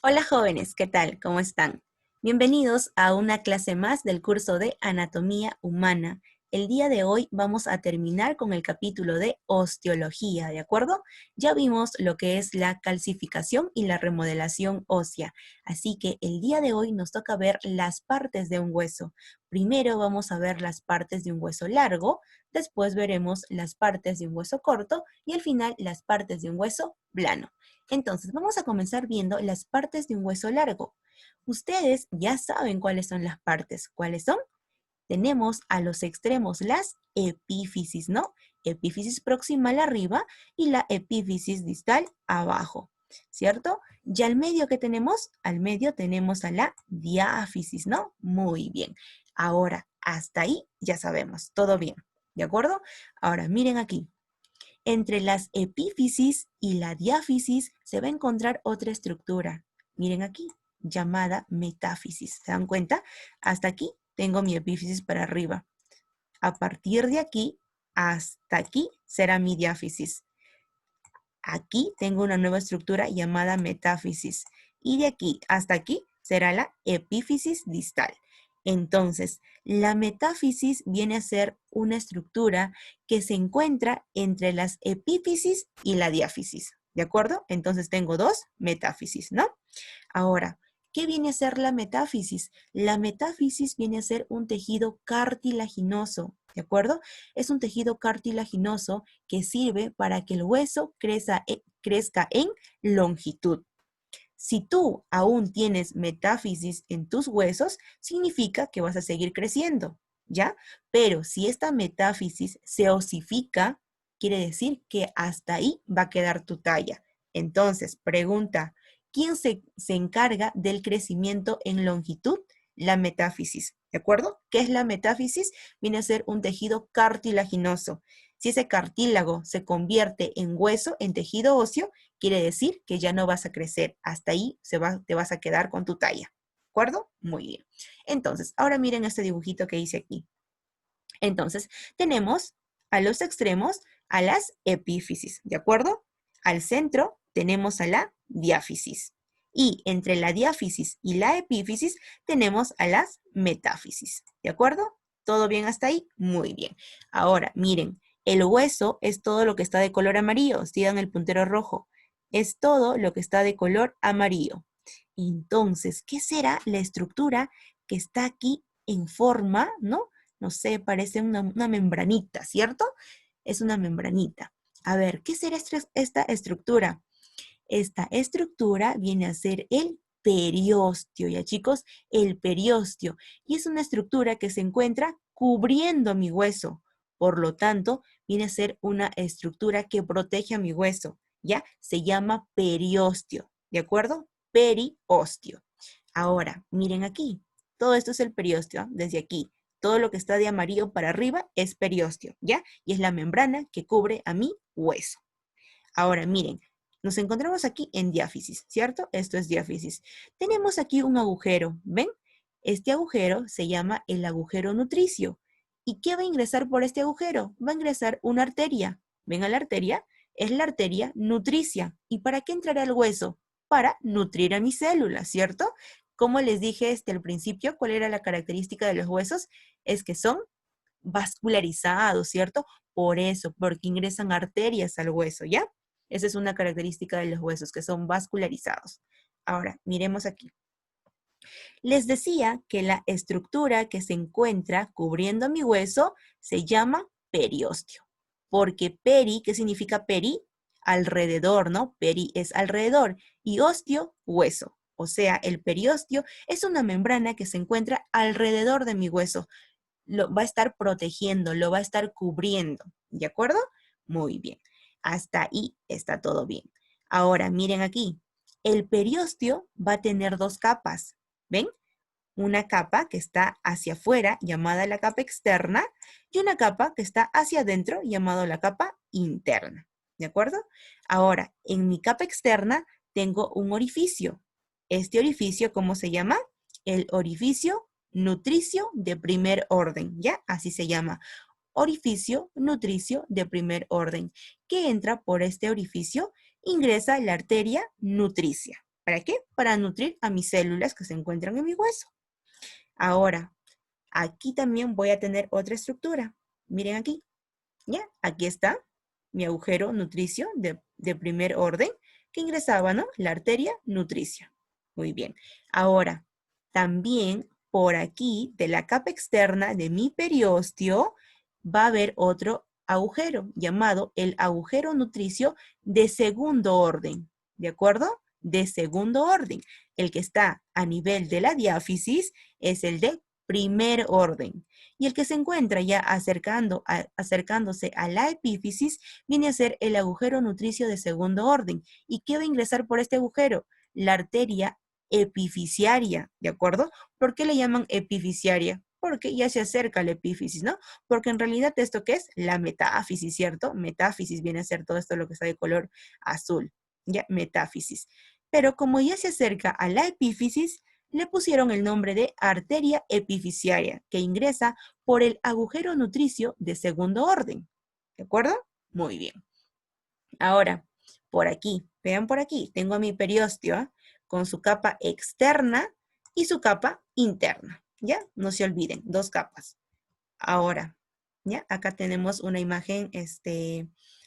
Hola jóvenes, ¿qué tal? ¿Cómo están? Bienvenidos a una clase más del curso de Anatomía Humana. El día de hoy vamos a terminar con el capítulo de osteología, ¿de acuerdo? Ya vimos lo que es la calcificación y la remodelación ósea, así que el día de hoy nos toca ver las partes de un hueso. Primero vamos a ver las partes de un hueso largo, después veremos las partes de un hueso corto y al final las partes de un hueso plano. Entonces, vamos a comenzar viendo las partes de un hueso largo. Ustedes ya saben cuáles son las partes. ¿Cuáles son? Tenemos a los extremos las epífisis, ¿no? Epífisis proximal arriba y la epífisis distal abajo, ¿cierto? Y al medio, ¿qué tenemos? Al medio tenemos a la diáfisis, ¿no? Muy bien. Ahora, hasta ahí ya sabemos, todo bien, ¿de acuerdo? Ahora, miren aquí. Entre las epífisis y la diáfisis se va a encontrar otra estructura. Miren aquí, llamada metáfisis. ¿Se dan cuenta? Hasta aquí tengo mi epífisis para arriba. A partir de aquí hasta aquí será mi diáfisis. Aquí tengo una nueva estructura llamada metáfisis. Y de aquí hasta aquí será la epífisis distal. Entonces, la metáfisis viene a ser una estructura que se encuentra entre las epífisis y la diáfisis. ¿De acuerdo? Entonces tengo dos metáfisis, ¿no? Ahora, ¿qué viene a ser la metáfisis? La metáfisis viene a ser un tejido cartilaginoso, ¿de acuerdo? Es un tejido cartilaginoso que sirve para que el hueso crezca en longitud. Si tú aún tienes metáfisis en tus huesos, significa que vas a seguir creciendo, ¿ya? Pero si esta metáfisis se osifica, quiere decir que hasta ahí va a quedar tu talla. Entonces, pregunta, ¿quién se encarga del crecimiento en longitud? La metáfisis, ¿de acuerdo? ¿Qué es la metáfisis? Viene a ser un tejido cartilaginoso. Si ese cartílago se convierte en hueso, en tejido óseo, quiere decir que ya no vas a crecer. Hasta ahí te vas a quedar con tu talla. ¿De acuerdo? Muy bien. Entonces, ahora miren este dibujito que hice aquí. Entonces, tenemos a los extremos a las epífisis, ¿de acuerdo? Al centro tenemos a la diáfisis. Y entre la diáfisis y la epífisis tenemos a las metáfisis, ¿de acuerdo? ¿Todo bien hasta ahí? Muy bien. Ahora, miren, el hueso es todo lo que está de color amarillo. Sigan el puntero rojo. Es todo lo que está de color amarillo. Entonces, ¿qué será la estructura que está aquí en forma, ¿no? No sé, parece una membranita, ¿cierto? Es una membranita. A ver, ¿qué será esta estructura? Esta estructura viene a ser el periósteo, ¿ya chicos? El periósteo. Y es una estructura que se encuentra cubriendo mi hueso. Por lo tanto, viene a ser una estructura que protege a mi hueso, ¿ya? Se llama periósteo, ¿de acuerdo? Periósteo. Ahora, miren aquí. Todo esto es el periósteo, desde aquí. Todo lo que está de amarillo para arriba es periósteo, ¿ya? Y es la membrana que cubre a mi hueso. Ahora, miren, nos encontramos aquí en diáfisis, ¿cierto? Esto es diáfisis. Tenemos aquí un agujero, ¿ven? Este agujero se llama el agujero nutricio. ¿Y qué va a ingresar por este agujero? Va a ingresar una arteria. ¿Ven a la arteria? Es la arteria nutricia. ¿Y para qué entrará el hueso? Para nutrir a mis células, ¿cierto? Como les dije al principio, ¿cuál era la característica de los huesos? Es que son vascularizados, ¿cierto? Por eso, porque ingresan arterias al hueso, ¿ya? Esa es una característica de los huesos, que son vascularizados. Ahora, miremos aquí. Les decía que la estructura que se encuentra cubriendo mi hueso se llama periósteo. Porque peri, ¿qué significa peri? Alrededor, ¿no? Peri es alrededor y osteo, hueso. O sea, el periósteo es una membrana que se encuentra alrededor de mi hueso. Lo va a estar protegiendo, lo va a estar cubriendo. ¿De acuerdo? Muy bien. Hasta ahí está todo bien. Ahora, miren aquí. El periósteo va a tener dos capas. ¿Ven? Una capa que está hacia afuera, llamada la capa externa, y una capa que está hacia adentro, llamada la capa interna. ¿De acuerdo? Ahora, en mi capa externa tengo un orificio. Este orificio, ¿cómo se llama? El orificio nutricio de primer orden, ¿ya? Así se llama. Orificio nutricio de primer orden. ¿Qué entra por este orificio? Ingresa la arteria nutricia. ¿Para qué? Para nutrir a mis células que se encuentran en mi hueso. Ahora, aquí también voy a tener otra estructura. Miren aquí, ¿ya? Aquí está mi agujero nutricio de primer orden que ingresaba, ¿no? La arteria nutricia. Muy bien. Ahora, también por aquí, de la capa externa de mi periósteo, va a haber otro agujero llamado el agujero nutricio de segundo orden. ¿De acuerdo? De segundo orden. El que está a nivel de la diáfisis es el de primer orden. Y el que se encuentra ya acercándose a la epífisis viene a ser el agujero nutricio de segundo orden. ¿Y qué va a ingresar por este agujero? La arteria epifisiaria, ¿de acuerdo? ¿Por qué le llaman epifisiaria? Porque ya se acerca a la epífisis, ¿no? Porque en realidad esto ¿qué es? La metáfisis, ¿cierto? Metáfisis viene a ser todo esto lo que está de color azul, ¿ya? Metáfisis. Pero como ya se acerca a la epífisis, le pusieron el nombre de arteria epifisiaria, que ingresa por el agujero nutricio de segundo orden. ¿De acuerdo? Muy bien. Ahora, por aquí, vean por aquí, tengo a mi periósteo, ¿eh? Con su capa externa y su capa interna. ¿Ya? No se olviden, dos capas. Ahora, ¿ya? Acá tenemos una imagen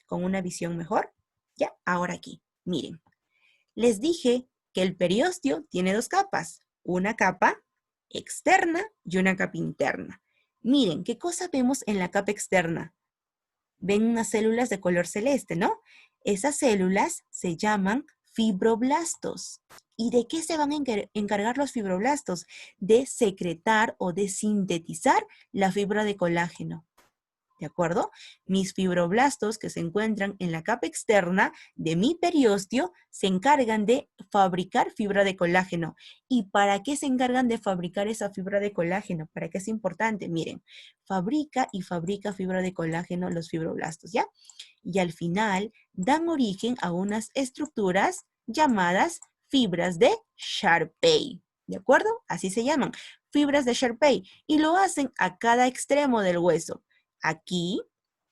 con una visión mejor. ¿Ya? Ahora aquí, miren. Les dije que el periósteo tiene dos capas, una capa externa y una capa interna. Miren, ¿qué cosa vemos en la capa externa? Ven unas células de color celeste, ¿no? Esas células se llaman fibroblastos. ¿Y de qué se van a encargar los fibroblastos? De secretar o de sintetizar la fibra de colágeno. ¿De acuerdo? Mis fibroblastos que se encuentran en la capa externa de mi periósteo se encargan de fabricar fibra de colágeno. ¿Y para qué se encargan de fabricar esa fibra de colágeno? ¿Para qué es importante? Miren, fabrica fibra de colágeno los fibroblastos, ¿ya? Y al final dan origen a unas estructuras llamadas fibras de Sharpey. ¿De acuerdo? Así se llaman, fibras de Sharpey. Y lo hacen a cada extremo del hueso. Aquí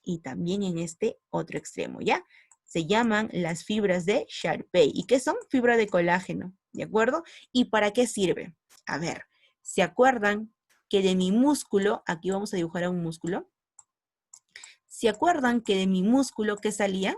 y también en este otro extremo, ¿ya? Se llaman las fibras de Sharpey. ¿Y qué son? Fibra de colágeno, ¿de acuerdo? ¿Y para qué sirve? A ver, ¿se acuerdan que de mi músculo, aquí vamos a dibujar a un músculo, ¿se acuerdan que de mi músculo qué salía?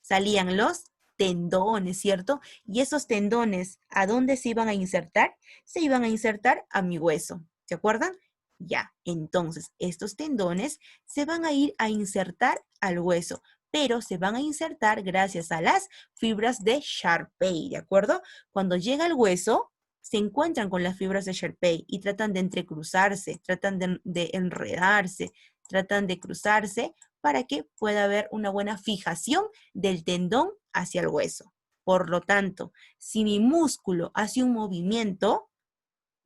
Salían los tendones, ¿cierto? Y esos tendones, ¿a dónde se iban a insertar? Se iban a insertar a mi hueso, ¿se acuerdan? Ya, entonces estos tendones se van a ir a insertar al hueso, pero se van a insertar gracias a las fibras de Sharpey, ¿de acuerdo? Cuando llega al hueso, se encuentran con las fibras de Sharpey y tratan de entrecruzarse, tratan de enredarse, tratan de cruzarse para que pueda haber una buena fijación del tendón hacia el hueso. Por lo tanto, si mi músculo hace un movimiento,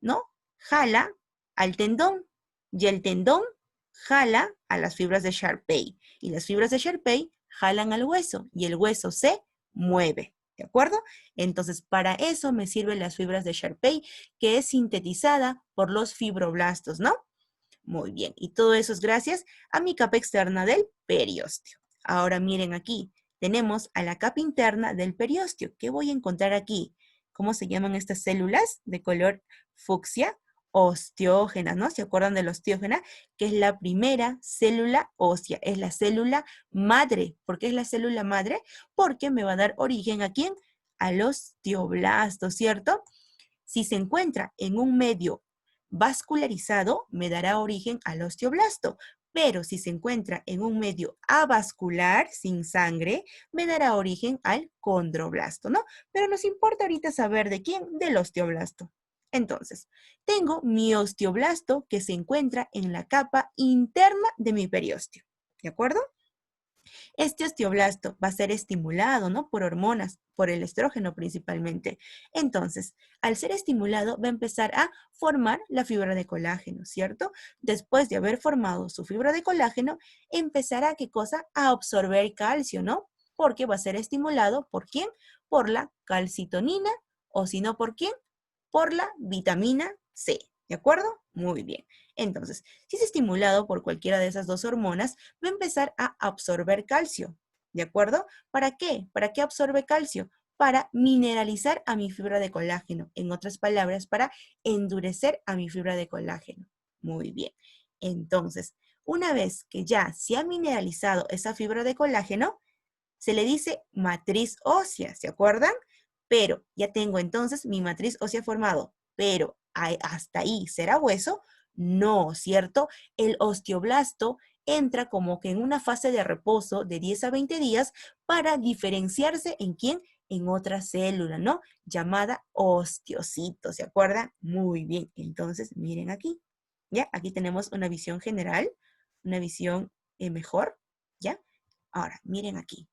¿no? Jala al tendón y el tendón jala a las fibras de Sharpey y las fibras de Sharpey jalan al hueso y el hueso se mueve. ¿De acuerdo? Entonces, para eso me sirven las fibras de Sharpey, que es sintetizada por los fibroblastos, ¿no? Muy bien, y todo eso es gracias a mi capa externa del periósteo. Ahora miren aquí, tenemos a la capa interna del periósteo. ¿Qué voy a encontrar aquí? ¿Cómo se llaman estas células de color fucsia? Osteógenas, ¿no? ¿Se acuerdan de la osteógena? Que es la primera célula ósea, es la célula madre. ¿Por qué es la célula madre? Porque me va a dar origen ¿a quién? Al osteoblasto, ¿cierto? Si se encuentra en un medio vascularizado, me dará origen al osteoblasto. Pero si se encuentra en un medio avascular, sin sangre, me dará origen al condroblasto, ¿no? Pero nos importa ahorita saber de quién, del osteoblasto. Entonces, tengo mi osteoblasto que se encuentra en la capa interna de mi periósteo. ¿De acuerdo? Este osteoblasto va a ser estimulado, ¿no? Por hormonas, por el estrógeno principalmente. Entonces, al ser estimulado, va a empezar a formar la fibra de colágeno, ¿cierto? Después de haber formado su fibra de colágeno, empezará, ¿qué cosa? A absorber calcio, ¿no? Porque va a ser estimulado, ¿por quién? Por la calcitonina, o si no, ¿por quién? Por la vitamina C, ¿de acuerdo? Muy bien. Entonces, si es estimulado por cualquiera de esas dos hormonas, va a empezar a absorber calcio, ¿de acuerdo? ¿Para qué? ¿Para qué absorbe calcio? para mineralizar a mi fibra de colágeno. En otras palabras, para endurecer a mi fibra de colágeno. Muy bien. Entonces, una vez que ya se ha mineralizado esa fibra de colágeno, se le dice matriz ósea, ¿se acuerdan? Pero ya tengo entonces mi matriz ósea formado, pero hasta ahí será hueso. No, ¿cierto? El osteoblasto entra como que en una fase de reposo de 10 a 20 días para diferenciarse en quién, en otra célula, ¿no? Llamada osteocito, ¿se acuerdan? Muy bien, entonces miren aquí, ¿ya? Aquí tenemos una visión general, una visión mejor, ¿ya? Ahora, miren aquí.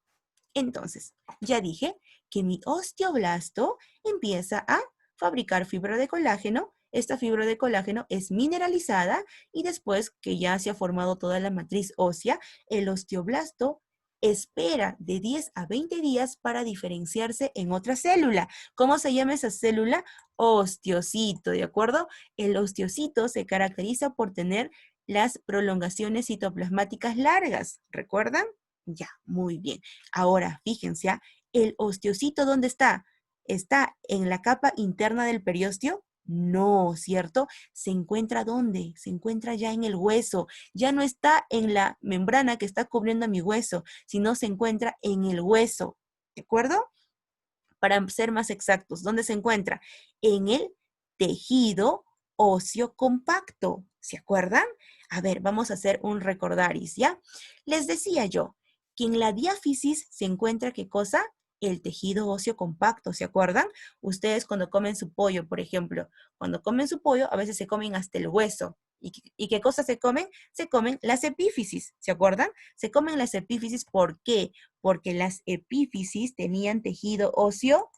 Entonces, ya dije que mi osteoblasto empieza a fabricar fibra de colágeno. Esta fibra de colágeno es mineralizada y después que ya se ha formado toda la matriz ósea, el osteoblasto espera de 10 a 20 días para diferenciarse en otra célula. ¿Cómo se llama esa célula? Osteocito, ¿de acuerdo? El osteocito se caracteriza por tener las prolongaciones citoplasmáticas largas. ¿Recuerdan? Ya, muy bien. Ahora, fíjense, ¿el osteocito dónde está? ¿Está en la capa interna del periósteo? No, ¿cierto? ¿Se encuentra dónde? Se encuentra ya en el hueso. Ya no está en la membrana que está cubriendo a mi hueso, sino se encuentra en el hueso. ¿De acuerdo? Para ser más exactos, ¿dónde se encuentra? En el tejido óseo compacto. ¿Se acuerdan? A ver, vamos a hacer un recordaris, ¿ya? Les decía yo que en la diáfisis se encuentra, ¿qué cosa? El tejido óseo compacto, ¿se acuerdan? Ustedes cuando comen su pollo, por ejemplo, cuando comen su pollo, a veces se comen hasta el hueso. ¿Y qué cosas se comen? Se comen las epífisis, ¿se acuerdan? Se comen las epífisis, ¿por qué? Porque las epífisis tenían tejido óseo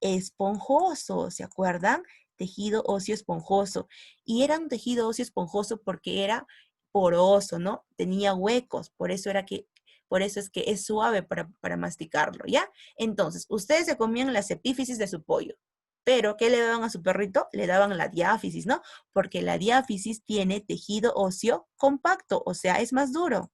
esponjoso, ¿se acuerdan? Tejido óseo esponjoso. Y era un tejido óseo esponjoso porque era poroso, ¿no? Tenía huecos, por eso es que es suave para masticarlo, ¿ya? Entonces, ustedes se comían las epífisis de su pollo, pero ¿qué le daban a su perrito? Le daban la diáfisis, ¿no? Porque la diáfisis tiene tejido óseo compacto, o sea, es más duro.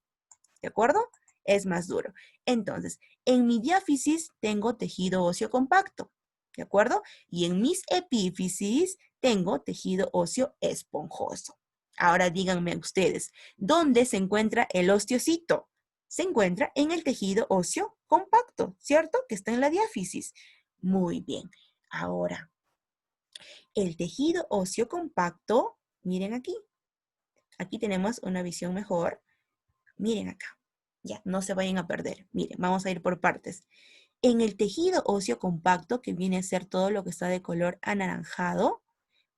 ¿De acuerdo? Es más duro. Entonces, en mi diáfisis tengo tejido óseo compacto. ¿De acuerdo? Y en mis epífisis tengo tejido óseo esponjoso. Ahora díganme ustedes, ¿dónde se encuentra el osteocito? Se encuentra en el tejido óseo compacto, ¿cierto? Que está en la diáfisis. Muy bien. Ahora, el tejido óseo compacto, miren aquí. Aquí tenemos una visión mejor. Miren acá. Ya, no se vayan a perder. Miren, vamos a ir por partes. En el tejido óseo compacto, que viene a ser todo lo que está de color anaranjado,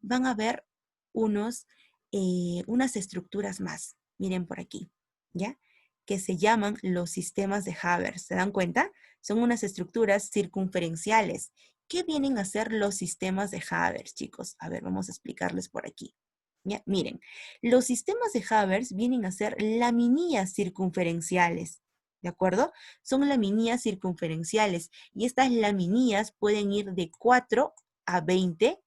van a ver unas estructuras más. Miren por aquí, ¿ya? Que se llaman los sistemas de Haber. ¿Se dan cuenta? Son unas estructuras circunferenciales. ¿Qué vienen a ser los sistemas de Haber, chicos? A ver, vamos a explicarles por aquí. ¿Ya? Miren, los sistemas de Haber vienen a ser laminillas circunferenciales, ¿de acuerdo? Son laminillas circunferenciales y estas laminillas pueden ir de 4 a 20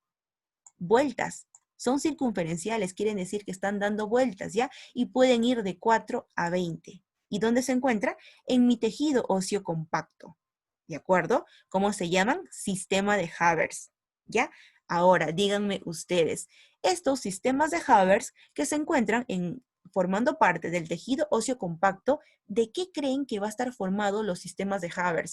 vueltas. Son circunferenciales, quieren decir que están dando vueltas, ¿ya? Y pueden ir de 4 a 20. ¿Y dónde se encuentra? En mi tejido óseo compacto, ¿de acuerdo? ¿Cómo se llaman? Sistema de Haber, ¿ya? Ahora, díganme ustedes, estos sistemas de Haber que se encuentran formando parte del tejido óseo compacto, ¿de qué creen que va a estar formado los sistemas de Haber?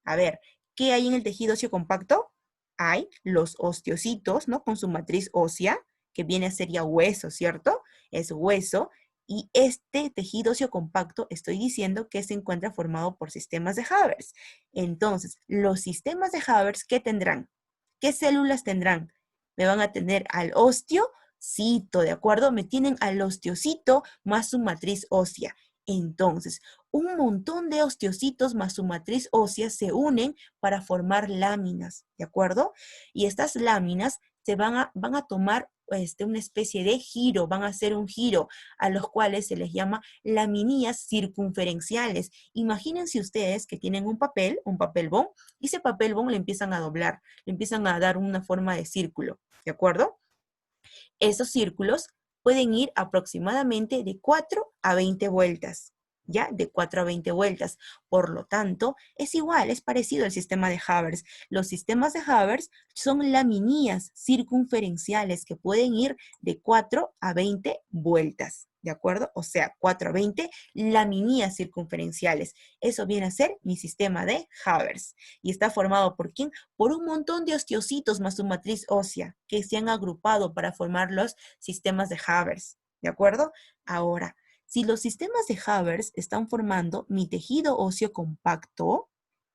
A ver, ¿qué hay en el tejido óseo compacto? Hay los osteocitos, ¿no? Con su matriz ósea, que viene a ser ya hueso, ¿cierto? Es hueso. Y este tejido óseo compacto, estoy diciendo que se encuentra formado por sistemas de Haber. Entonces, los sistemas de Haber, ¿qué tendrán? ¿Qué células tendrán? Me van a tener al osteocito, ¿de acuerdo? Me tienen al osteocito más su matriz ósea. Entonces, un montón de osteocitos más su matriz ósea se unen para formar láminas, ¿de acuerdo? Y estas láminas van a tomar una especie de giro, van a hacer un giro, a los cuales se les llama laminillas circunferenciales. Imagínense ustedes que tienen un papel bond, y ese papel bond le empiezan a doblar, le empiezan a dar una forma de círculo, ¿de acuerdo? Esos círculos pueden ir aproximadamente de 4 a 20 vueltas. ¿ya? De 4 a 20 vueltas. Por lo tanto, es igual, es parecido al sistema de Haber. Los sistemas de Haber son laminías circunferenciales que pueden ir de 4 a 20 vueltas, ¿de acuerdo? O sea, 4 a 20 laminías circunferenciales. Eso viene a ser mi sistema de Haber. ¿Y está formado por quién? Por un montón de osteocitos más su matriz ósea que se han agrupado para formar los sistemas de Haber, ¿de acuerdo? Ahora, si los sistemas de Haber están formando mi tejido óseo compacto,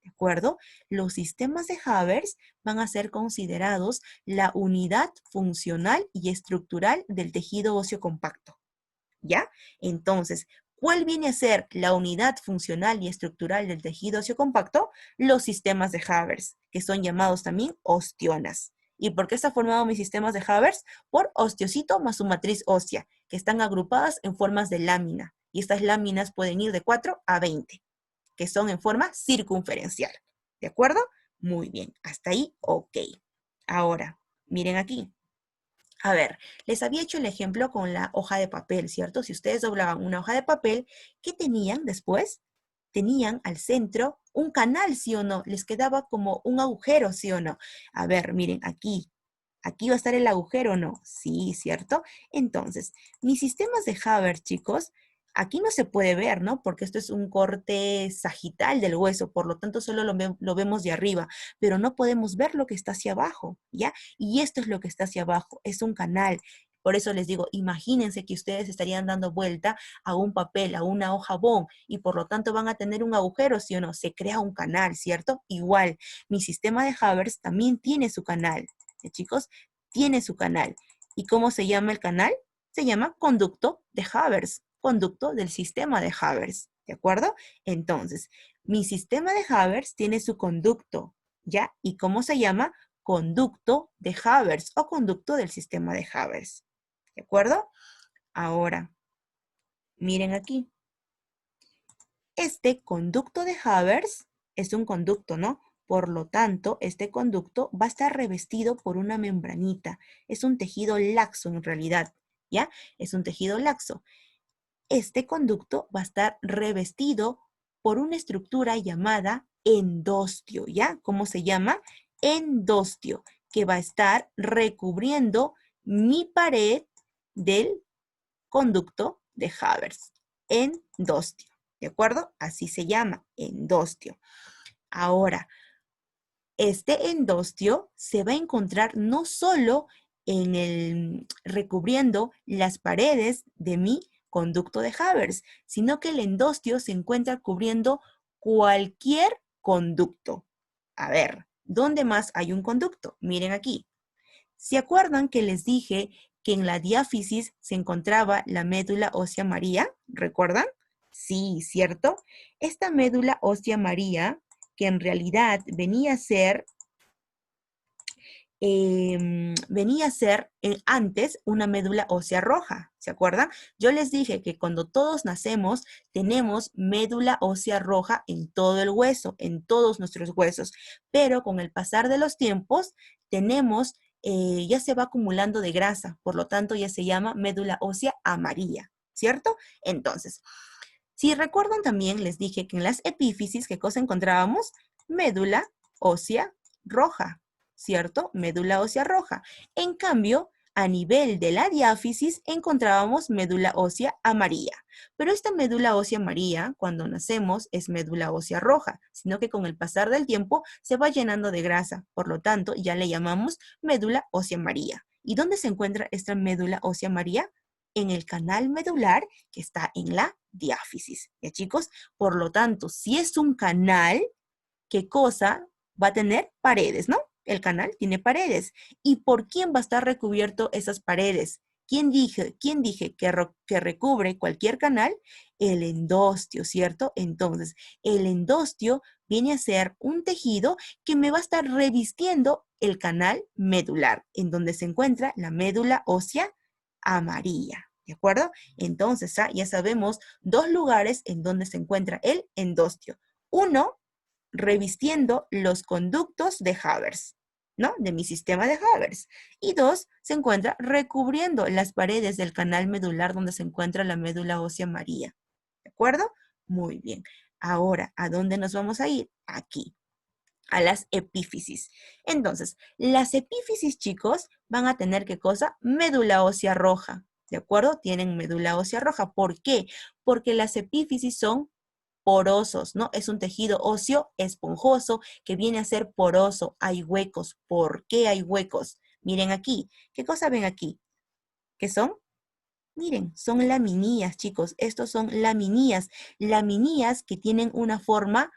¿de acuerdo? Los sistemas de Haber van a ser considerados la unidad funcional y estructural del tejido óseo compacto, ¿ya? Entonces, ¿cuál viene a ser la unidad funcional y estructural del tejido óseo compacto? Los sistemas de Haber, que son llamados también ostionas. ¿Y por qué está formado mis sistemas de Haber? Por osteocito más su matriz ósea, que están agrupadas en formas de lámina. Y estas láminas pueden ir de 4 a 20, que son en forma circunferencial. ¿De acuerdo? Muy bien. Hasta ahí, ok. Ahora, miren aquí. A ver, les había hecho el ejemplo con la hoja de papel, ¿cierto? Si ustedes doblaban una hoja de papel, ¿qué tenían después? Tenían al centro un canal, ¿sí o no? Les quedaba como un agujero, ¿sí o no? A ver, miren, aquí. ¿Aquí va a estar el agujero o no? Sí, ¿cierto? Entonces, mis sistemas de Haber, chicos, aquí no se puede ver, ¿no? Porque esto es un corte sagital del hueso, por lo tanto solo lo vemos de arriba, pero no podemos ver lo que está hacia abajo, ¿ya? Y esto es lo que está hacia abajo, es un canal. Por eso les digo, imagínense que ustedes estarían dando vuelta a un papel, a una hoja bond, y por lo tanto van a tener un agujero, ¿sí o no? Se crea un canal, ¿cierto? Igual, mi sistema de Haber también tiene su canal, chicos, tiene su canal. ¿Y cómo se llama el canal? Se llama conducto de Haber, conducto del sistema de Haber, ¿de acuerdo? Entonces, mi sistema de Haber tiene su conducto, ¿ya? ¿Y cómo se llama? Conducto de Haber o conducto del sistema de Haber, ¿de acuerdo? Ahora, miren aquí. Este conducto de Haber es un conducto, ¿no? Por lo tanto, este conducto va a estar revestido por una membranita. Es un tejido laxo en realidad, ¿ya? Es un tejido laxo. Este conducto va a estar revestido por una estructura llamada endostio, ¿ya? ¿Cómo se llama? Endostio, que va a estar recubriendo mi pared del conducto de Haber. Endostio, ¿de acuerdo? Así se llama, endostio. Ahora, este endostio se va a encontrar no solo recubriendo las paredes de mi conducto de Haber, sino que el endostio se encuentra cubriendo cualquier conducto. A ver, ¿dónde más hay un conducto? Miren aquí. ¿Se acuerdan que les dije que en la diáfisis se encontraba la médula ósea María? ¿Recuerdan? Sí, ¿cierto? Esta médula ósea María, que en realidad venía a ser antes una médula ósea roja, ¿se acuerdan? Yo les dije que cuando todos nacemos tenemos médula ósea roja en todo el hueso, en todos nuestros huesos, pero con el pasar de los tiempos tenemos, ya se va acumulando de grasa, por lo tanto ya se llama médula ósea amarilla, ¿cierto? Entonces, si recuerdan también les dije que en las epífisis, ¿qué cosa encontrábamos? Médula ósea roja, ¿cierto? Médula ósea roja. En cambio, a nivel de la diáfisis encontrábamos médula ósea amarilla. Pero esta médula ósea amarilla, cuando nacemos, es médula ósea roja, sino que con el pasar del tiempo se va llenando de grasa. Por lo tanto, ya le llamamos médula ósea amarilla. ¿Y dónde se encuentra esta médula ósea amarilla? En el canal medular que está en la diáfisis. ¿Ya, chicos? Por lo tanto, si es un canal, ¿qué cosa va a tener? Paredes, ¿no? El canal tiene paredes. ¿Y por quién va a estar recubierto esas paredes? ¿Quién dije que recubre cualquier canal? El endostio, ¿cierto? Entonces, el endostio viene a ser un tejido que me va a estar revistiendo el canal medular, en donde se encuentra la médula ósea amarilla. ¿De acuerdo? Entonces, ya sabemos dos lugares en donde se encuentra el endostio. Uno, revistiendo los conductos de Haber, ¿no? De mi sistema de Haber. Y dos, se encuentra recubriendo las paredes del canal medular donde se encuentra la médula ósea amarilla. ¿De acuerdo? Muy bien. Ahora, ¿a dónde nos vamos a ir? Aquí, a las epífisis. Entonces, las epífisis, chicos, van a tener, ¿qué cosa? Médula ósea roja, ¿de acuerdo? Tienen médula ósea roja. ¿Por qué? Porque las epífisis son porosos, ¿no? Es un tejido óseo esponjoso que viene a ser poroso. Hay huecos. ¿Por qué hay huecos? Miren aquí. ¿Qué cosa ven aquí? ¿Qué son? Miren, son laminías, chicos. Estos son laminías. Laminías que tienen una forma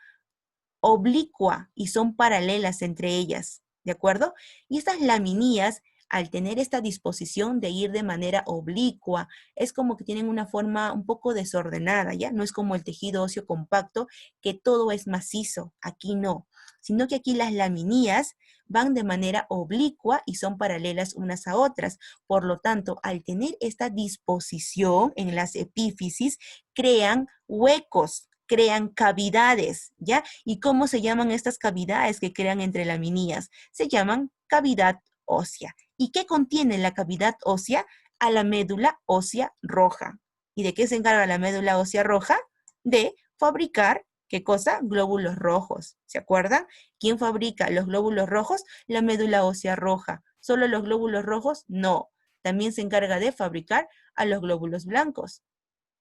oblicua y son paralelas entre ellas, ¿de acuerdo? Y estas laminías, al tener esta disposición de ir de manera oblicua, es como que tienen una forma un poco desordenada, ¿ya? No es como el tejido óseo compacto, que todo es macizo, aquí no, sino que aquí las laminías van de manera oblicua y son paralelas unas a otras. Por lo tanto, al tener esta disposición en las epífisis, crean huecos, crean cavidades, ¿ya? ¿Y cómo se llaman estas cavidades que crean entre laminías? Se llaman cavidad ósea. ¿Y qué contiene la cavidad ósea? A la médula ósea roja. ¿Y de qué se encarga la médula ósea roja? De fabricar, ¿qué cosa? Glóbulos rojos. ¿Se acuerdan? ¿Quién fabrica los glóbulos rojos? La médula ósea roja. ¿Solo los glóbulos rojos? No. También se encarga de fabricar a los glóbulos blancos.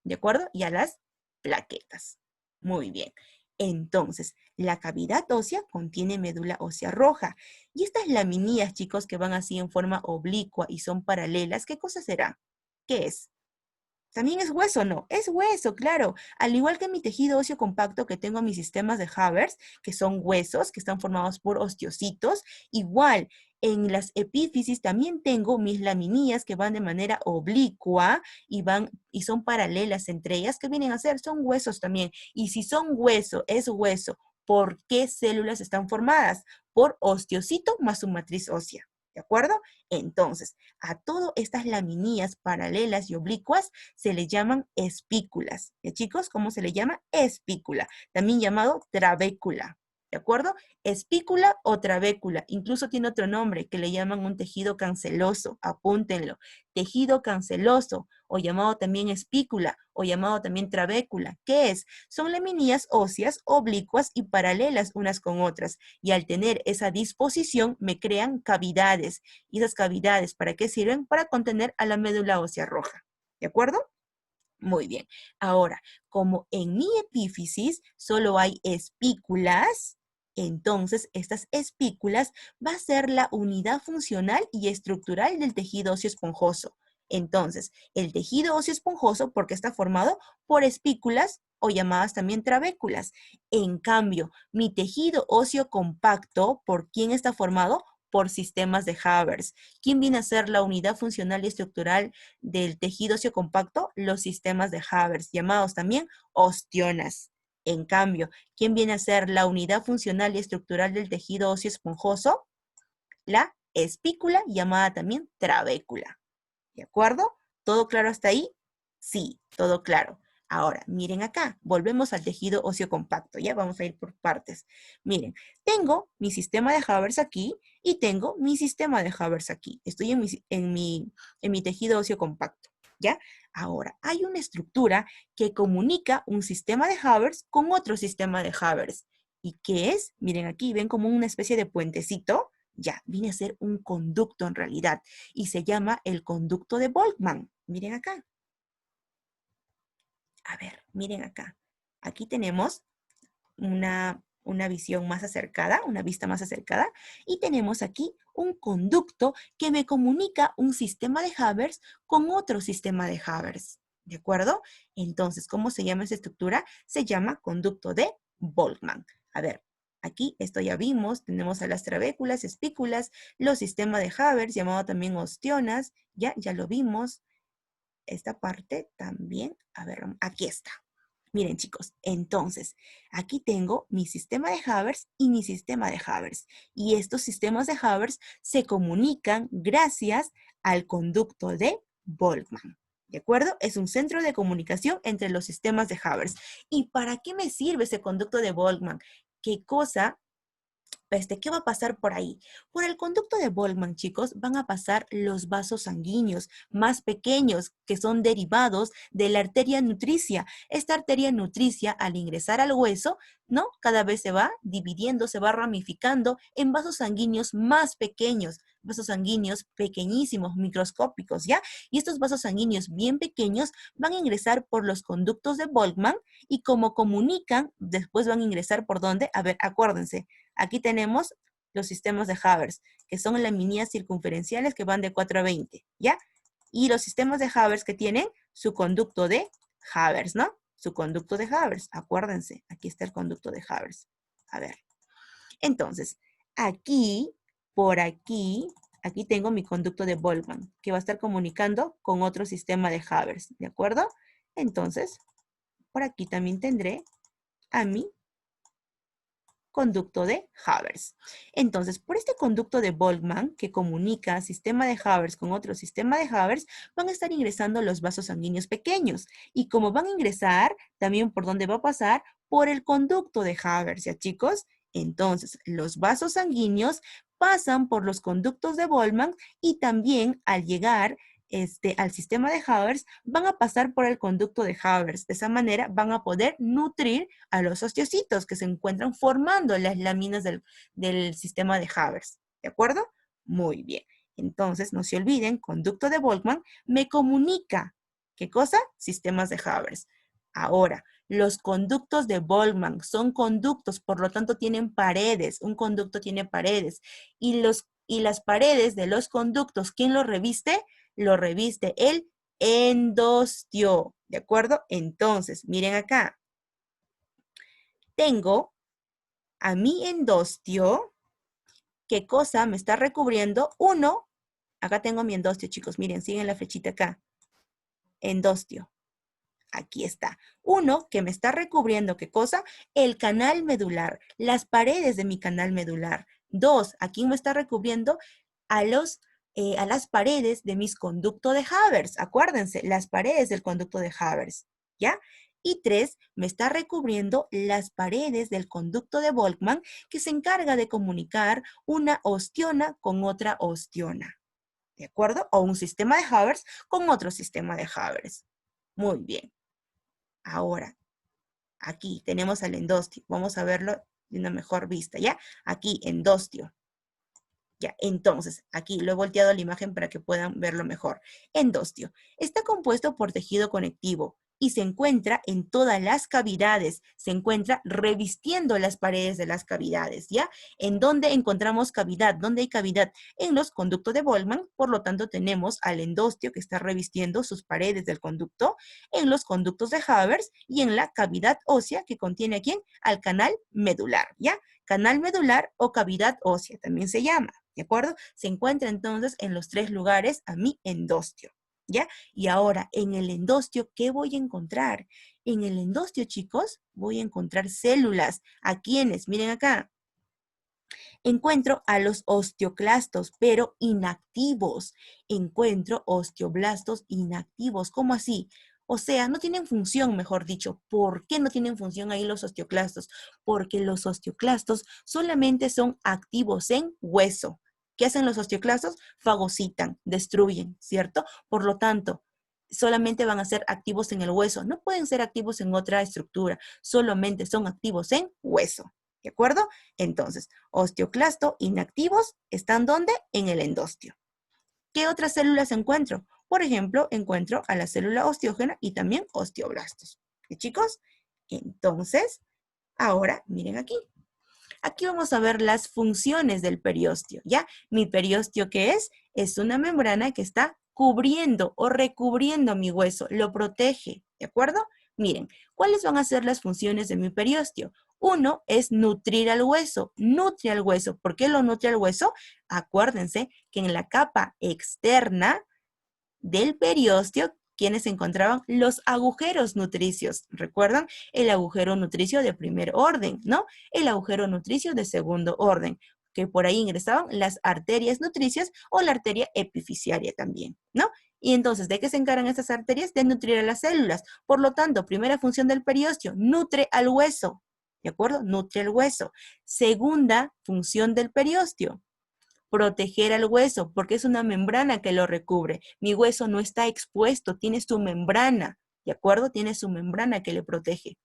¿De acuerdo? Y a las plaquetas. Muy bien. Entonces, la cavidad ósea contiene médula ósea roja. Y estas laminías, chicos, que van así en forma oblicua y son paralelas, ¿qué cosa será? ¿Qué es? También es hueso, ¿no? Es hueso, claro. Al igual que mi tejido óseo compacto que tengo mis sistemas de Haber, que son huesos, que están formados por osteocitos, igual en las epífisis también tengo mis laminías que van de manera oblicua y son paralelas entre ellas. ¿Qué vienen a ser? Son huesos también. Y si son hueso, es hueso, ¿por qué células están formadas? Por osteocito más su matriz ósea. ¿De acuerdo? Entonces, a todas estas laminías paralelas y oblicuas se le llaman espículas. ¿Ya, chicos? ¿Cómo se le llama? Espícula, también llamado trabécula. ¿De acuerdo? Espícula o trabécula. Incluso tiene otro nombre que le llaman un tejido canceloso. Apúntenlo. Tejido canceloso o llamado también espícula o llamado también trabécula. ¿Qué es? Son laminías óseas oblicuas y paralelas unas con otras. Y al tener esa disposición me crean cavidades. ¿Y esas cavidades para qué sirven? Para contener a la médula ósea roja. ¿De acuerdo? Muy bien. Ahora, como en mi epífisis solo hay espículas, entonces estas espículas va a ser la unidad funcional y estructural del tejido óseo esponjoso. Entonces, el tejido óseo esponjoso, porque está formado por espículas o llamadas también trabéculas. En cambio, mi tejido óseo compacto, ¿por quién está formado? Por sistemas de Haber. ¿Quién viene a ser la unidad funcional y estructural del tejido óseo compacto? Los sistemas de Haber, llamados también ostionas. En cambio, ¿quién viene a ser la unidad funcional y estructural del tejido óseo esponjoso? La espícula, llamada también trabécula. ¿De acuerdo? ¿Todo claro hasta ahí? Sí, todo claro. Ahora, miren acá, volvemos al tejido óseo compacto, ya vamos a ir por partes. Miren, tengo mi sistema de Haber aquí y tengo mi sistema de Haber aquí. Estoy en mi tejido óseo compacto, ¿ya? Ahora, hay una estructura que comunica un sistema de Haber con otro sistema de Haber. ¿Y qué es? Miren aquí, ven como una especie de puentecito. Ya, viene a ser un conducto en realidad y se llama el conducto de Boltzmann. Miren acá. A ver, miren acá. Aquí tenemos una visión más acercada, una vista más acercada, y tenemos aquí un conducto que me comunica un sistema de Haber con otro sistema de Haber. ¿De acuerdo? Entonces, ¿cómo se llama esa estructura? Se llama conducto de Boltzmann. A ver, aquí esto ya vimos, tenemos a las trabéculas, espículas, los sistemas de Haber, llamado también ostionas, ya lo vimos. Esta parte también, a ver, aquí está. Miren, chicos, entonces, aquí tengo mi sistema de Haber y mi sistema de Haber. Y estos sistemas de Haber se comunican gracias al conducto de Boltzmann. ¿De acuerdo? Es un centro de comunicación entre los sistemas de Haber. ¿Y para qué me sirve ese conducto de Boltzmann? ¿Qué cosa ¿qué va a pasar por ahí? Por el conducto de Volkmann, chicos, van a pasar los vasos sanguíneos más pequeños que son derivados de la arteria nutricia. Esta arteria nutricia, al ingresar al hueso, ¿no? Cada vez se va dividiendo, se va ramificando en vasos sanguíneos más pequeños, vasos sanguíneos pequeñísimos, microscópicos, ¿ya? Y estos vasos sanguíneos bien pequeños van a ingresar por los conductos de Volkmann y como comunican, después van a ingresar por dónde? A ver, acuérdense, aquí tenemos los sistemas de Havers, que son láminas circunferenciales que van de 4 a 20, ¿ya? Y los sistemas de Havers que tienen su conducto de Havers, ¿no? Su conducto de Havers, acuérdense, aquí está el conducto de Havers. A ver, entonces, aquí, por aquí tengo mi conducto de Volkmann, que va a estar comunicando con otro sistema de Havers, ¿de acuerdo? Entonces, por aquí también tendré a mi conducto de Havers. Entonces, por este conducto de Volkmann, que comunica sistema de Havers con otro sistema de Havers, van a estar ingresando los vasos sanguíneos pequeños. Y como van a ingresar, también por dónde va a pasar, por el conducto de Havers, ¿ya chicos? Entonces, los vasos sanguíneos pasan por los conductos de Volkmann y también al llegar al sistema de Havers, van a pasar por el conducto de Havers. De esa manera van a poder nutrir a los osteocitos que se encuentran formando las láminas del sistema de Havers. ¿De acuerdo? Muy bien. Entonces, no se olviden, conducto de Volkmann me comunica. ¿Qué cosa? Sistemas de Havers. Ahora, los conductos de Volkmann son conductos, por lo tanto tienen paredes. Un conducto tiene paredes. Y las paredes de los conductos, ¿quién los reviste? Lo reviste el endostio, ¿de acuerdo? Entonces, miren acá. Tengo a mi endostio. ¿Qué cosa me está recubriendo? Uno, acá tengo mi endostio, chicos. Miren, siguen la flechita acá. Endostio. Aquí está. Uno, que me está recubriendo, ¿qué cosa? El canal medular, las paredes de mi canal medular. Dos, aquí me está recubriendo a las paredes de mis conductos de Havers. Acuérdense, las paredes del conducto de Havers, ¿ya? Y tres, me está recubriendo las paredes del conducto de Volkmann que se encarga de comunicar una ostiona con otra ostiona, ¿de acuerdo? O un sistema de Havers con otro sistema de Havers. Muy bien. Ahora, aquí tenemos al endostio. Vamos a verlo de una mejor vista, ¿ya? Aquí, endostio. Ya, entonces, aquí lo he volteado a la imagen para que puedan verlo mejor. Endostio. Está compuesto por tejido conectivo y se encuentra en todas las cavidades. Se encuentra revistiendo las paredes de las cavidades, ¿ya? ¿En dónde encontramos cavidad? ¿Dónde hay cavidad? En los conductos de Volkmann. Por lo tanto, tenemos al endostio que está revistiendo sus paredes del conducto, en los conductos de Havers y en la cavidad ósea que contiene ¿a quién? Al canal medular, ¿ya? Canal medular o cavidad ósea también se llama. ¿De acuerdo? Se encuentra entonces en los tres lugares a mi endostio, ¿ya? Y ahora, en el endostio, ¿qué voy a encontrar? En el endostio, chicos, voy a encontrar células. ¿A quiénes? Miren acá. Encuentro a los osteoclastos, pero inactivos. Encuentro osteoblastos inactivos. ¿Cómo así? O sea, no tienen función, mejor dicho. ¿Por qué no tienen función ahí los osteoclastos? Porque los osteoclastos solamente son activos en hueso. ¿Qué hacen los osteoclastos? Fagocitan, destruyen, ¿cierto? Por lo tanto, solamente van a ser activos en el hueso. No pueden ser activos en otra estructura. Solamente son activos en hueso. ¿De acuerdo? Entonces, osteoclasto inactivos están ¿dónde? En el endostio. ¿Qué otras células encuentro? Por ejemplo, encuentro a la célula osteógena y también osteoblastos. ¿Sí, chicos? Entonces, ahora miren aquí. Aquí vamos a ver las funciones del periósteo, ¿ya? Mi periósteo, ¿qué es? Es una membrana que está cubriendo o recubriendo mi hueso, lo protege, ¿de acuerdo? Miren, ¿cuáles van a ser las funciones de mi periósteo? Uno es nutrir al hueso, nutre al hueso. ¿Por qué lo nutre al hueso? Acuérdense que en la capa externa del periósteo, quienes se encontraban los agujeros nutricios. ¿Recuerdan? El agujero nutricio de primer orden, ¿no? El agujero nutricio de segundo orden, que por ahí ingresaban las arterias nutricias o la arteria epifisiaria también, ¿no? Y entonces, ¿de qué se encargan estas arterias? De nutrir a las células. Por lo tanto, primera función del periósteo, nutre al hueso. ¿de acuerdo? Nutre el hueso. Segunda función del periósteo, proteger al hueso, porque es una membrana que lo recubre. Mi hueso no está expuesto, tiene su membrana, ¿de acuerdo? Tiene su membrana que le protege.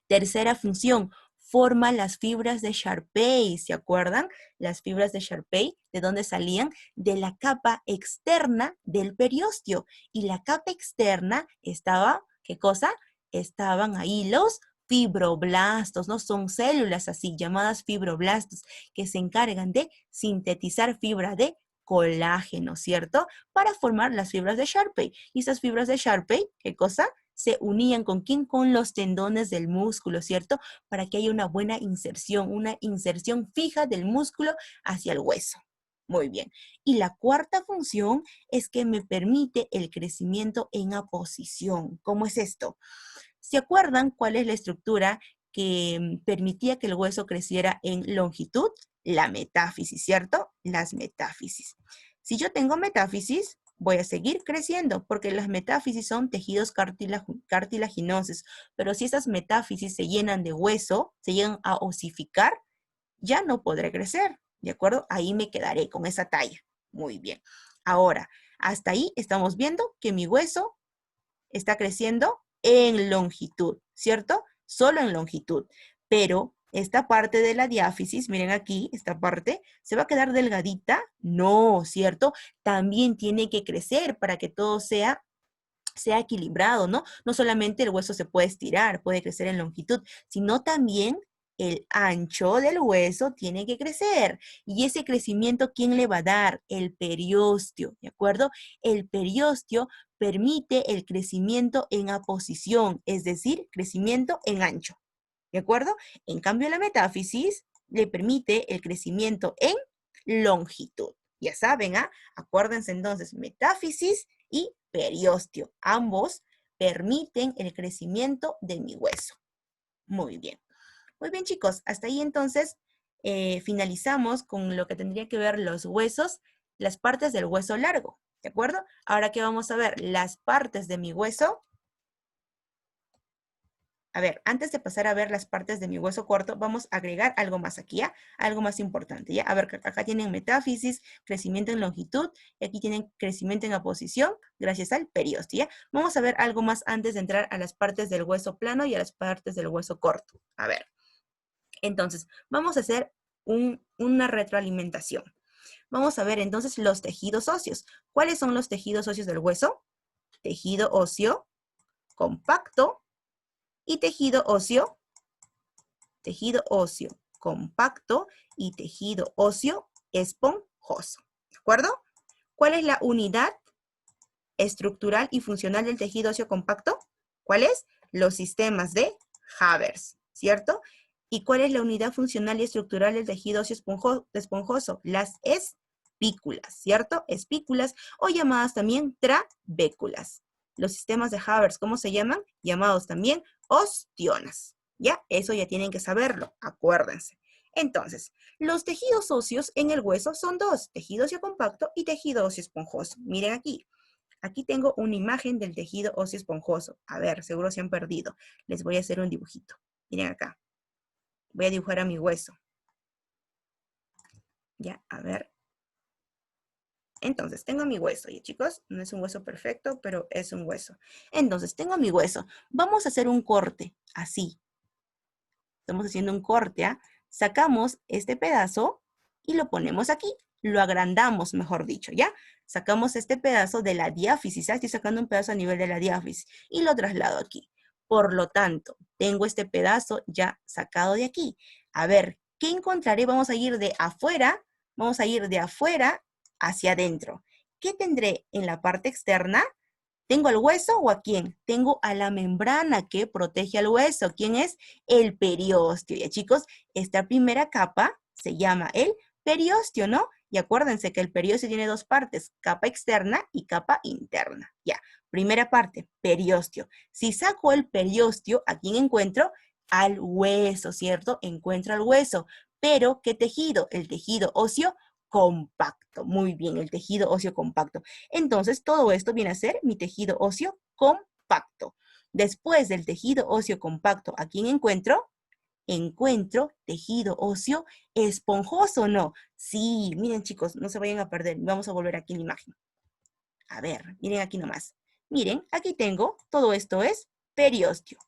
Tercera función, forma las fibras de Sharpey, ¿se acuerdan? Las fibras de Sharpey, ¿de dónde salían? De la capa externa del periósteo. Y la capa externa estaba, ¿qué cosa? Estaban ahí los fibroblastos, ¿no? Son células así llamadas fibroblastos que se encargan de sintetizar fibra de colágeno, ¿cierto? Para formar las fibras de Sharpey. Y esas fibras de Sharpey, ¿qué cosa? Se unían con quién, con los tendones del músculo, ¿cierto? Para que haya una una inserción fija del músculo hacia el hueso. Muy bien. Y la cuarta función es que me permite el crecimiento en aposición. ¿Cómo es esto? ¿Se acuerdan cuál es la estructura que permitía que el hueso creciera en longitud? La metáfisis, ¿cierto? Las metáfisis. Si yo tengo metáfisis, voy a seguir creciendo porque las metáfisis son tejidos cartilaginosos, pero si esas metáfisis se llenan de hueso, se llegan a osificar, ya no podré crecer, ¿de acuerdo? Ahí me quedaré con esa talla. Muy bien. Ahora, hasta ahí estamos viendo que mi hueso está creciendo en longitud, ¿cierto? Solo en longitud. Pero esta parte de la diáfisis, miren aquí, esta parte, ¿se va a quedar delgadita? No, ¿cierto? También tiene que crecer para que todo sea equilibrado, ¿no? No solamente el hueso se puede estirar, puede crecer en longitud, sino también el ancho del hueso tiene que crecer. Y ese crecimiento, ¿quién le va a dar? El periósteo, ¿de acuerdo? El periósteo permite el crecimiento en aposición, es decir, crecimiento en ancho, ¿de acuerdo? En cambio, la metáfisis le permite el crecimiento en longitud. Ya saben, ¿ah? Acuérdense entonces, metáfisis y periósteo. Ambos permiten el crecimiento de mi hueso. Muy bien. Muy bien, chicos. Hasta ahí entonces finalizamos con lo que tendría que ver los huesos, las partes del hueso largo. ¿De acuerdo? Ahora que vamos a ver las partes de mi hueso. A ver, antes de pasar a ver las partes de mi hueso corto, vamos a agregar algo más aquí, ¿ya? Algo más importante, ¿ya? A ver, acá tienen metáfisis, crecimiento en longitud, y aquí tienen crecimiento en aposición, gracias al periósteo, ¿ya? Vamos a ver algo más antes de entrar a las partes del hueso plano y a las partes del hueso corto. A ver, entonces, vamos a hacer una retroalimentación. Vamos a ver entonces los tejidos óseos. ¿Cuáles son los tejidos óseos del hueso? Tejido óseo compacto, y tejido óseo compacto y tejido óseo esponjoso. ¿De acuerdo? ¿Cuál es la unidad estructural y funcional del tejido óseo compacto? ¿Cuál es? Los sistemas de Haber, ¿cierto? ¿Y cuál es la unidad funcional y estructural del tejido óseo esponjoso? Las espículas, ¿cierto? Espículas o llamadas también trabéculas. Los sistemas de Haber, ¿cómo se llaman? Llamados también ostionas. ¿Ya? Eso ya tienen que saberlo, acuérdense. Entonces, los tejidos óseos en el hueso son dos, tejido óseo compacto y tejido óseo esponjoso. Miren aquí. Aquí tengo una imagen del tejido óseo esponjoso. A ver, seguro se han perdido. Les voy a hacer un dibujito. Miren acá. Voy a dibujar a mi hueso. Ya, a ver. Entonces, tengo mi hueso. Y chicos, no es un hueso perfecto, pero es un hueso. Entonces, tengo mi hueso. Vamos a hacer un corte, así. Estamos haciendo un corte, ¿ah? Sacamos este pedazo y lo ponemos aquí. Lo agrandamos, mejor dicho, ¿ya? Sacamos este pedazo de la diáfisis, ¿ah? Estoy sacando un pedazo a nivel de la diáfisis y lo traslado aquí. Por lo tanto, tengo este pedazo ya sacado de aquí. A ver, ¿qué encontraré? Vamos a ir de afuera hacia adentro. ¿Qué tendré en la parte externa? ¿Tengo al hueso o a quién? Tengo a la membrana que protege al hueso. ¿Quién es? El periósteo. Ya chicos, esta primera capa se llama el periósteo, ¿no? Y acuérdense que el periósteo tiene dos partes, capa externa y capa interna. Ya, primera parte, periósteo. Si saco el periósteo, ¿a quién encuentro? Al hueso, ¿cierto? Encuentro al hueso. Pero, ¿qué tejido? El tejido óseo compacto. Muy bien, el tejido óseo compacto. Entonces, todo esto viene a ser mi tejido óseo compacto. Después del tejido óseo compacto, ¿a quién encuentro? encuentro tejido óseo esponjoso, ¿no? Sí, miren chicos, no se vayan a perder. Vamos a volver aquí en la imagen. A ver, miren aquí nomás. Miren, aquí tengo, todo esto es periósteo.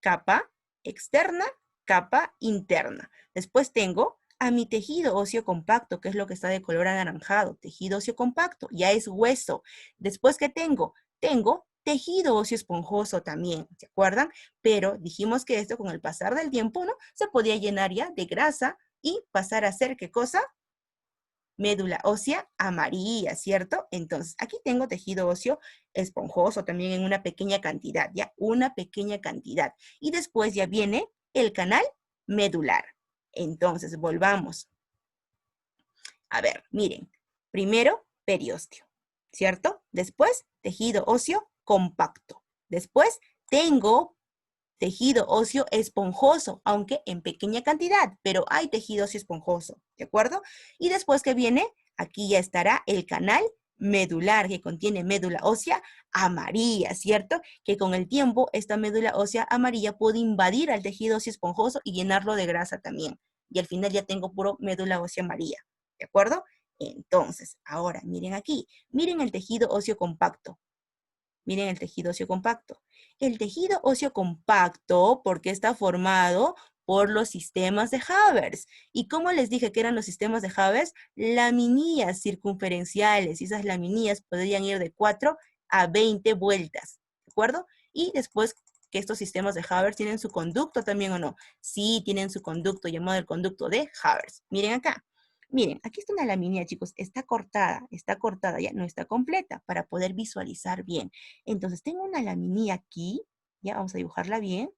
Capa externa, capa interna. Después tengo a mi tejido óseo compacto, que es lo que está de color anaranjado. Tejido óseo compacto, ya es hueso. Después, ¿qué tengo? Tengo tejido óseo esponjoso también, ¿se acuerdan? Pero dijimos que esto con el pasar del tiempo, ¿no? Se podía llenar ya de grasa y pasar a ser, ¿qué cosa? Médula ósea amarilla, ¿cierto? Entonces, aquí tengo tejido óseo esponjoso también en una pequeña cantidad, ¿ya? Una pequeña cantidad. Y después ya viene el canal medular. Entonces, volvamos. A ver, miren. Primero, periósteo, ¿cierto? Después, tejido óseo compacto. Después, tengo tejido óseo esponjoso, aunque en pequeña cantidad, pero hay tejido óseo esponjoso, ¿de acuerdo? Y después que viene, aquí ya estará el canal medular, que contiene médula ósea amarilla, ¿cierto? Que con el tiempo esta médula ósea amarilla puede invadir al tejido óseo esponjoso y llenarlo de grasa también. Y al final ya tengo puro médula ósea amarilla, ¿de acuerdo? Entonces, ahora miren aquí, miren el tejido óseo compacto. Miren el tejido óseo compacto. El tejido óseo compacto, porque está formado por los sistemas de Haber. ¿Y cómo les dije que eran los sistemas de Haber? Laminillas circunferenciales. Y esas laminillas podrían ir de 4 a 20 vueltas. ¿De acuerdo? Y después que estos sistemas de Haber tienen su conducto también o no. Sí, tienen su conducto llamado el conducto de Haber. Miren acá. Miren, aquí está una laminilla, chicos. Está cortada, ya no está completa para poder visualizar bien. Entonces, tengo una laminilla aquí, ya vamos a dibujarla bien.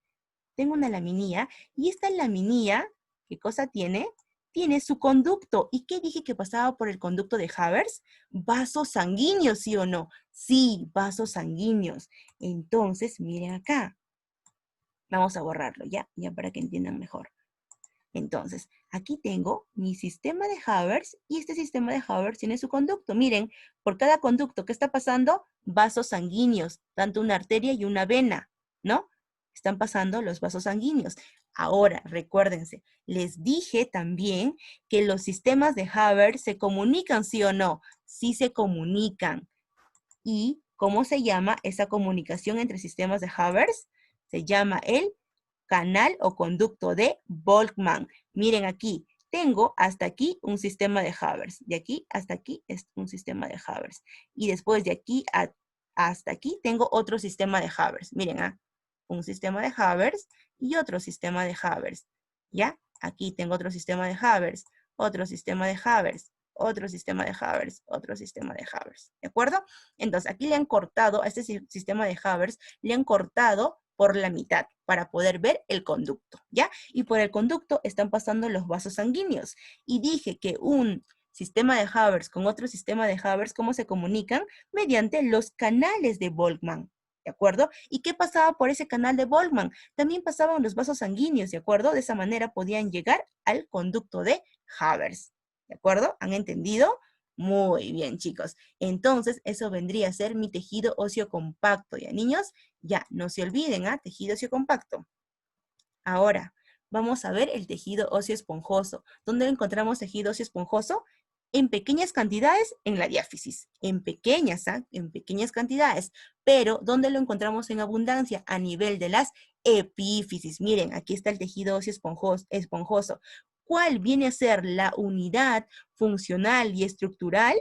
Tengo una laminilla y esta laminilla, ¿qué cosa tiene? Tiene su conducto. ¿Y qué dije que pasaba por el conducto de Haber? Vasos sanguíneos, ¿sí o no? Sí, vasos sanguíneos. Entonces, miren acá. Vamos a borrarlo, ya para que entiendan mejor. Entonces, aquí tengo mi sistema de Haber y este sistema de Haber tiene su conducto. Miren, por cada conducto, ¿qué está pasando? Vasos sanguíneos, tanto una arteria y una vena, ¿no? Están pasando los vasos sanguíneos. Ahora, recuérdense, les dije también que los sistemas de Haber se comunican, ¿sí o no? Sí se comunican. ¿Y cómo se llama esa comunicación entre sistemas de Haber? Se llama el canal o conducto de Volkmann. Miren aquí, tengo hasta aquí un sistema de Haber. De aquí hasta aquí es un sistema de Haber. Y después de aquí hasta aquí tengo otro sistema de Haber. Miren, un sistema de Haber y otro sistema de Haber. ¿Ya? Aquí tengo otro sistema de Haber, otro sistema de Haber, otro sistema de Haber, otro sistema de Haber. ¿De acuerdo? Entonces, aquí le han cortado, a este sistema de Haber, le han cortado por la mitad para poder ver el conducto, ¿ya? Y por el conducto están pasando los vasos sanguíneos. Y dije que un sistema de Haber con otro sistema de Haber, ¿cómo se comunican? Mediante los canales de Volkmann, ¿de acuerdo? ¿Y qué pasaba por ese canal de Volkmann? También pasaban los vasos sanguíneos, ¿de acuerdo? De esa manera podían llegar al conducto de Haber, ¿de acuerdo? ¿Han entendido? Muy bien, chicos. Entonces, eso vendría a ser mi tejido óseo compacto, ¿ya, niños? Ya, no se olviden, tejido óseo compacto. Ahora, vamos a ver el tejido óseo esponjoso. ¿Dónde encontramos tejido óseo esponjoso? En pequeñas cantidades en la diáfisis. En pequeñas, en pequeñas cantidades. Pero, ¿dónde lo encontramos en abundancia? A nivel de las epífisis. Miren, aquí está el tejido óseo esponjoso. ¿Cuál viene a ser la unidad funcional y estructural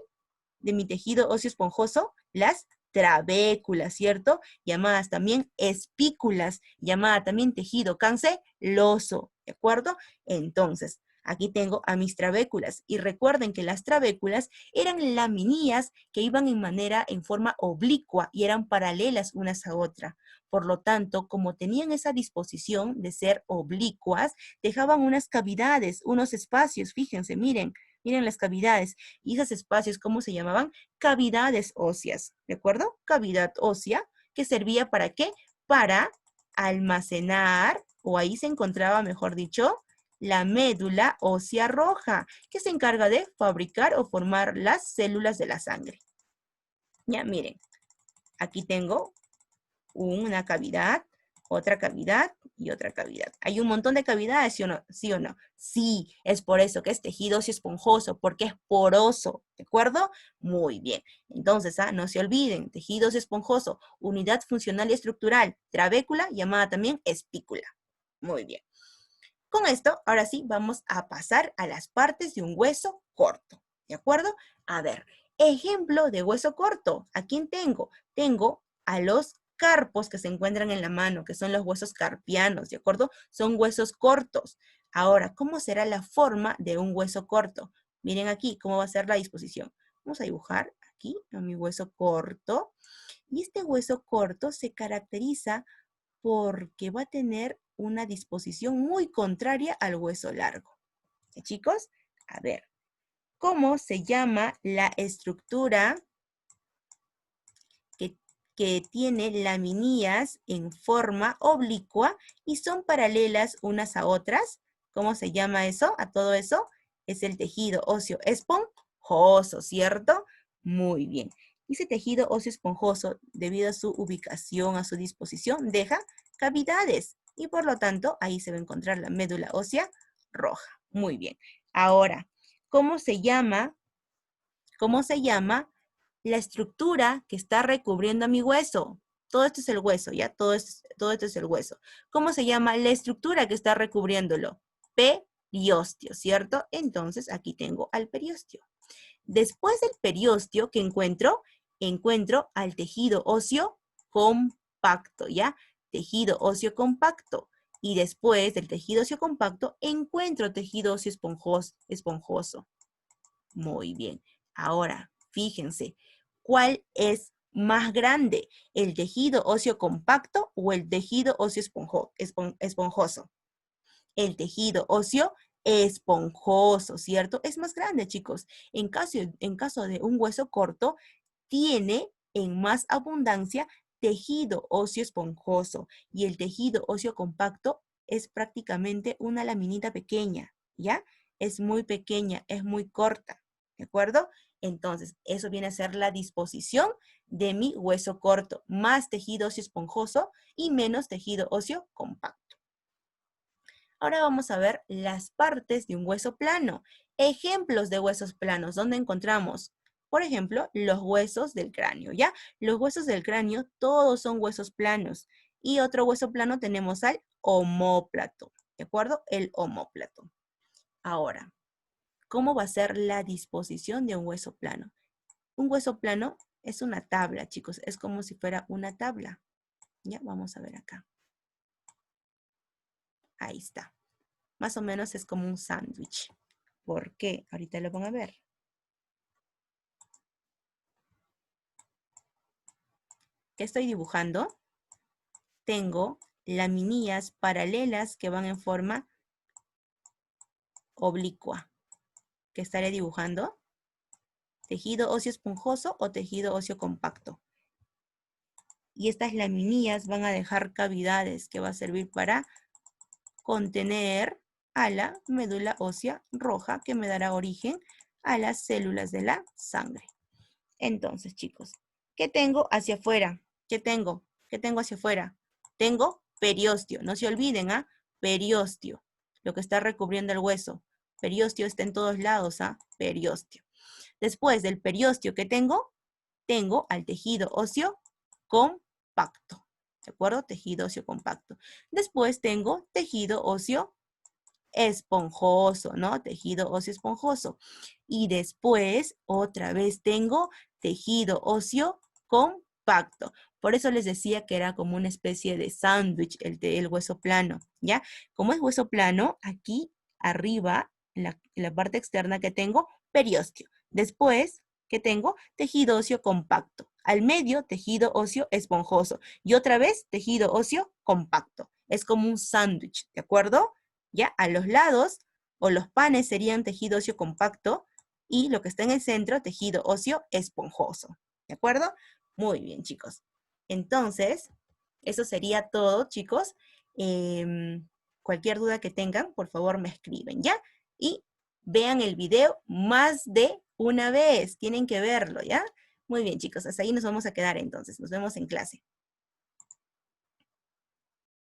de mi tejido óseo esponjoso? Las trabéculas, ¿cierto? Llamadas también espículas, llamada también tejido canceloso, ¿de acuerdo? Entonces, aquí tengo a mis trabéculas y recuerden que las trabéculas eran laminillas que iban en forma oblicua y eran paralelas unas a otra. Por lo tanto, como tenían esa disposición de ser oblicuas, dejaban unas cavidades, unos espacios, fíjense, miren las cavidades. Y esos espacios, ¿cómo se llamaban? Cavidades óseas, ¿de acuerdo? Cavidad ósea, que servía ¿para qué? Para almacenar, o ahí se encontraba, mejor dicho, la médula ósea roja, que se encarga de fabricar o formar las células de la sangre. Ya, miren, aquí tengo una cavidad, otra cavidad y otra cavidad. ¿Hay un montón de cavidades, sí o no? ¿Sí o no? Sí, es por eso que es tejido óseo esponjoso, porque es poroso, ¿de acuerdo? Muy bien. Entonces, no se olviden, tejido óseo esponjoso, unidad funcional y estructural, trabécula, llamada también espícula. Muy bien. Con esto, ahora sí, vamos a pasar a las partes de un hueso corto, ¿de acuerdo? A ver, ejemplo de hueso corto. ¿A quién tengo? Tengo a los carpos que se encuentran en la mano, que son los huesos carpianos, ¿de acuerdo? Son huesos cortos. Ahora, ¿cómo será la forma de un hueso corto? Miren aquí cómo va a ser la disposición. Vamos a dibujar aquí a mi hueso corto. Y este hueso corto se caracteriza porque va a tener una disposición muy contraria al hueso largo. Chicos, a ver, ¿cómo se llama la estructura que tiene laminillas en forma oblicua y son paralelas unas a otras? ¿Cómo se llama eso? A todo eso es el tejido óseo esponjoso, ¿cierto? Muy bien. Ese tejido óseo esponjoso, debido a su ubicación, a su disposición, deja cavidades y por lo tanto ahí se va a encontrar la médula ósea roja. Muy bien. Ahora, ¿cómo se llama la estructura que está recubriendo a mi hueso? Todo esto es el hueso, ¿ya? Todo esto es el hueso. ¿Cómo se llama la estructura que está recubriéndolo? Periósteo, ¿cierto? Entonces aquí tengo al periósteo. Después del periósteo, ¿qué encuentro? Encuentro al tejido óseo compacto, ¿ya? Tejido óseo compacto. Y después del tejido óseo compacto, encuentro tejido óseo esponjoso. Muy bien. Ahora, fíjense, ¿cuál es más grande? ¿El tejido óseo compacto o el tejido óseo esponjoso? El tejido óseo esponjoso, ¿cierto? Es más grande, chicos. En caso de un hueso corto, tiene en más abundancia tejido óseo esponjoso y el tejido óseo compacto es prácticamente una laminita pequeña, ¿ya? Es muy pequeña, es muy corta, ¿de acuerdo? Entonces, eso viene a ser la disposición de mi hueso corto, más tejido óseo esponjoso y menos tejido óseo compacto. Ahora vamos a ver las partes de un hueso plano. Ejemplos de huesos planos, ¿dónde encontramos? Por ejemplo, los huesos del cráneo, ¿ya? Los huesos del cráneo, todos son huesos planos. Y otro hueso plano tenemos al omóplato, ¿de acuerdo? El omóplato. Ahora, ¿cómo va a ser la disposición de un hueso plano? Un hueso plano es una tabla, chicos. Es como si fuera una tabla. Ya, vamos a ver acá. Ahí está. Más o menos es como un sándwich. ¿Por qué? Ahorita lo van a ver. ¿Qué estoy dibujando? Tengo laminillas paralelas que van en forma oblicua. ¿Qué estaré dibujando? Tejido óseo esponjoso o tejido óseo compacto. Y estas laminillas van a dejar cavidades que va a servir para contener a la médula ósea roja que me dará origen a las células de la sangre. Entonces, chicos, ¿qué tengo hacia afuera? ¿Qué tengo? ¿Qué tengo hacia afuera? Tengo periósteo. No se olviden, ¿ah? Periósteo. Lo que está recubriendo el hueso. Periósteo está en todos lados, ¿ah? Periósteo. Después del periósteo que tengo al tejido óseo compacto. ¿De acuerdo? Tejido óseo compacto. Después tengo tejido óseo esponjoso, ¿no? Tejido óseo esponjoso. Y después, otra vez tengo tejido óseo compacto. Por eso les decía que era como una especie de sándwich el hueso plano, ¿ya? Como es hueso plano, aquí arriba, en la parte externa que tengo, periósteo. Después, ¿qué tengo? Tejido óseo compacto. Al medio, tejido óseo esponjoso. Y otra vez, tejido óseo compacto. Es como un sándwich, ¿de acuerdo? ¿Ya? A los lados o los panes serían tejido óseo compacto y lo que está en el centro, tejido óseo esponjoso. ¿De acuerdo? Muy bien, chicos. Entonces, eso sería todo, chicos. Cualquier duda que tengan, por favor me escriben, ¿ya? Y vean el video más de una vez. Tienen que verlo, ¿ya? Muy bien, chicos. Hasta ahí nos vamos a quedar entonces. Nos vemos en clase.